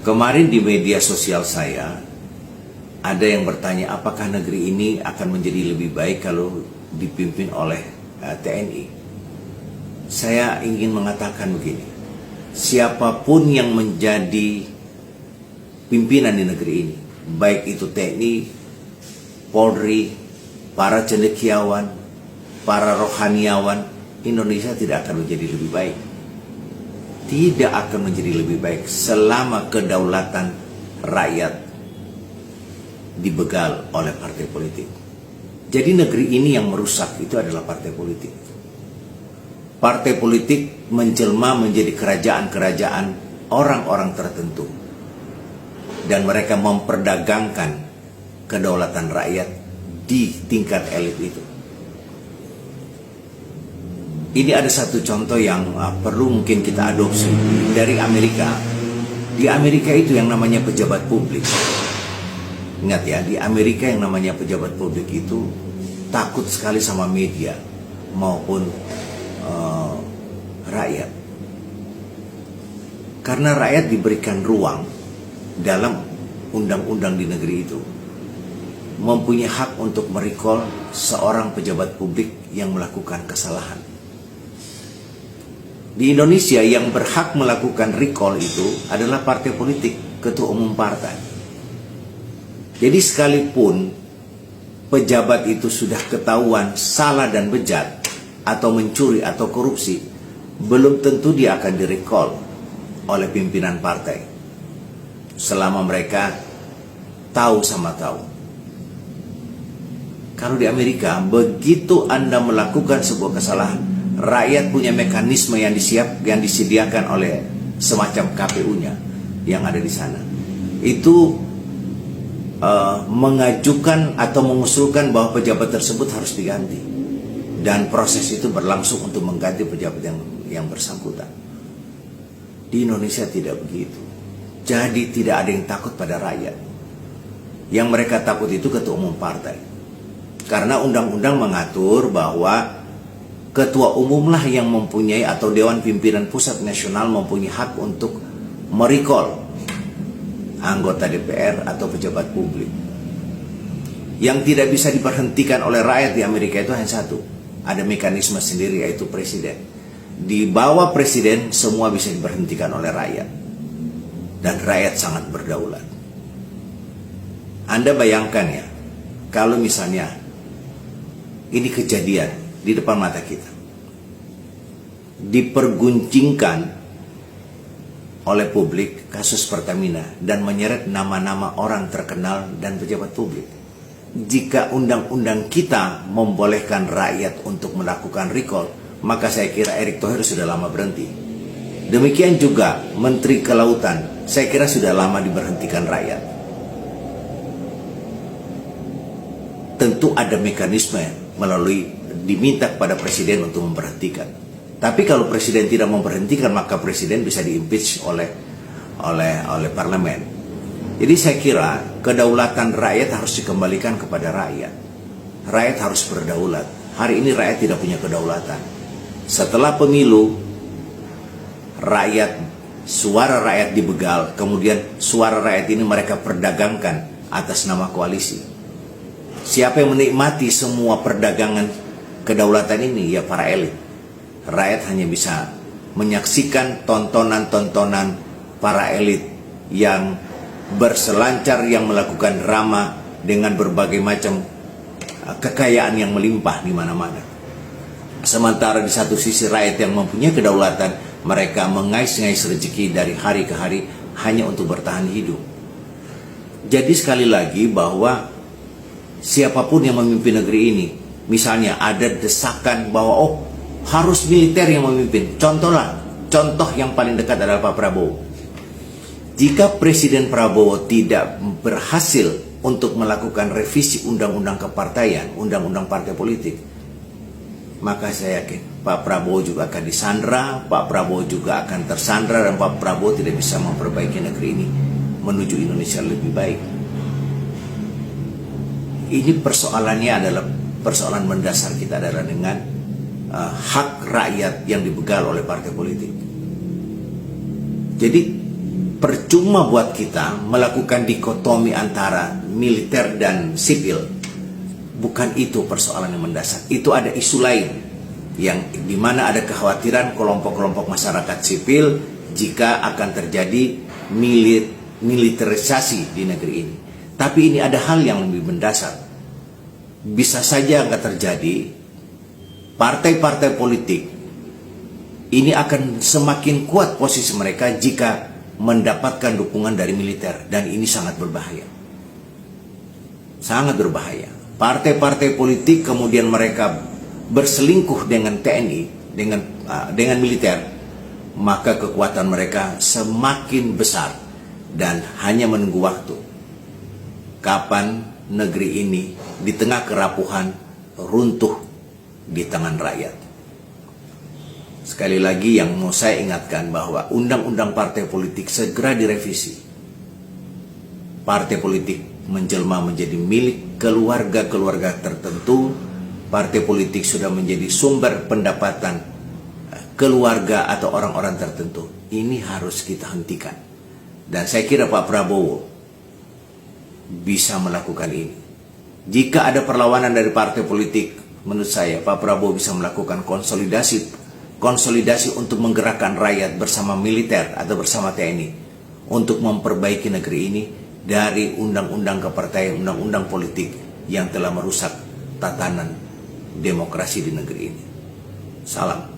Kemarin di media sosial saya ada yang bertanya apakah negeri ini akan menjadi lebih baik kalau dipimpin oleh TNI. Saya ingin mengatakan begini, siapapun yang menjadi pimpinan di negeri ini, baik itu TNI, Polri, para cendekiawan, para rohaniawan, Indonesia tidak akan menjadi lebih baik. Tidak akan menjadi lebih baik selama kedaulatan rakyat dibegal oleh partai politik. Jadi negeri ini yang merusak itu adalah partai politik. Partai politik menjelma menjadi kerajaan-kerajaan orang-orang tertentu. Dan mereka memperdagangkan kedaulatan rakyat di tingkat elit itu. Ini ada satu contoh yang perlu mungkin kita adopsi dari Amerika. Di Amerika itu yang namanya pejabat publik. Ingat ya, di Amerika yang namanya pejabat publik itu takut sekali sama media maupun rakyat. Karena rakyat diberikan ruang dalam undang-undang di negeri itu, mempunyai hak untuk merecall seorang pejabat publik yang melakukan kesalahan. Di Indonesia yang berhak melakukan recall itu adalah partai politik, ketua umum partai. Jadi sekalipun pejabat itu sudah ketahuan salah dan bejat atau mencuri atau korupsi, belum tentu dia akan direcall oleh pimpinan partai selama mereka tahu sama tahu. Kalau di Amerika, begitu Anda melakukan sebuah kesalahan, rakyat punya mekanisme yang disediakan oleh semacam KPU-nya yang ada di sana. Itu mengajukan atau mengusulkan bahwa pejabat tersebut harus diganti. Dan proses itu berlangsung untuk mengganti pejabat yang bersangkutan. Di Indonesia tidak begitu. Jadi tidak ada yang takut pada rakyat. Yang mereka takut itu ketua umum partai. Karena undang-undang mengatur bahwa ketua umumlah yang mempunyai atau Dewan Pimpinan Pusat Nasional mempunyai hak untuk merecall anggota DPR atau pejabat publik. Yang tidak bisa diberhentikan oleh rakyat di Amerika itu hanya satu. Ada mekanisme sendiri, yaitu presiden. Di bawah presiden semua bisa diberhentikan oleh rakyat. Dan rakyat sangat berdaulat. Anda bayangkan ya, kalau misalnya ini kejadian di depan mata kita, diperguncingkan oleh publik kasus Pertamina dan menyeret nama-nama orang terkenal dan pejabat publik. Jika undang-undang kita membolehkan rakyat untuk melakukan recall, maka saya kira Erick Thohir sudah lama berhenti. Demikian juga Menteri Kelautan, saya kira sudah lama diberhentikan rakyat. Tentu ada mekanisme melalui diminta kepada presiden untuk memberhentikan. Tapi kalau presiden tidak memberhentikan, maka presiden bisa diimpeach oleh parlemen. Jadi saya kira kedaulatan rakyat harus dikembalikan kepada rakyat. Rakyat harus berdaulat. Hari ini rakyat tidak punya kedaulatan. Setelah pemilu, suara rakyat dibegal, kemudian suara rakyat ini mereka perdagangkan atas nama koalisi. Siapa yang menikmati semua perdagangan kedaulatan ini? Ya para elit. Rakyat hanya bisa menyaksikan tontonan-tontonan para elit yang berselancar, yang melakukan drama dengan berbagai macam kekayaan yang melimpah di mana-mana. Sementara di satu sisi rakyat yang mempunyai kedaulatan, mereka mengais-ngais rezeki dari hari ke hari hanya untuk bertahan hidup. Jadi sekali lagi bahwa siapapun yang memimpin negeri ini, misalnya ada desakan bahwa harus militer yang memimpin. Contoh yang paling dekat adalah Pak Prabowo. Jika Presiden Prabowo tidak berhasil untuk melakukan revisi undang-undang kepartaian, undang-undang partai politik, maka saya yakin Pak Prabowo juga akan disandra, Pak Prabowo juga akan tersandra, dan Pak Prabowo tidak bisa memperbaiki negeri ini menuju Indonesia lebih baik. Ini persoalannya adalah persoalan mendasar kita adalah dengan hak rakyat yang dibegal oleh partai politik. Jadi percuma buat kita melakukan dikotomi antara militer dan sipil. Bukan itu persoalan yang mendasar. Itu ada isu lain yang dimana ada kekhawatiran kelompok-kelompok masyarakat sipil jika akan terjadi militerisasi di negeri ini. Tapi ini ada hal yang lebih mendasar. Bisa saja nggak terjadi. Partai-partai politik ini akan semakin kuat posisi mereka jika mendapatkan dukungan dari militer, dan ini sangat berbahaya. Sangat berbahaya. Partai-partai politik kemudian mereka berselingkuh dengan TNI, dengan militer, maka kekuatan mereka semakin besar dan hanya menunggu waktu kapan negeri ini di tengah kerapuhan runtuh di tangan rakyat. Sekali lagi yang mau saya ingatkan bahwa undang-undang partai politik segera direvisi. Partai politik menjelma menjadi milik keluarga-keluarga tertentu. Partai politik sudah menjadi sumber pendapatan keluarga atau orang-orang tertentu. Ini harus kita hentikan. Dan saya kira Pak Prabowo bisa melakukan ini. Jika ada perlawanan dari partai politik, menurut saya Pak Prabowo bisa melakukan konsolidasi untuk menggerakkan rakyat bersama militer atau bersama TNI untuk memperbaiki negeri ini dari undang-undang kepartaian, undang-undang politik yang telah merusak tatanan demokrasi di negeri ini. Salam.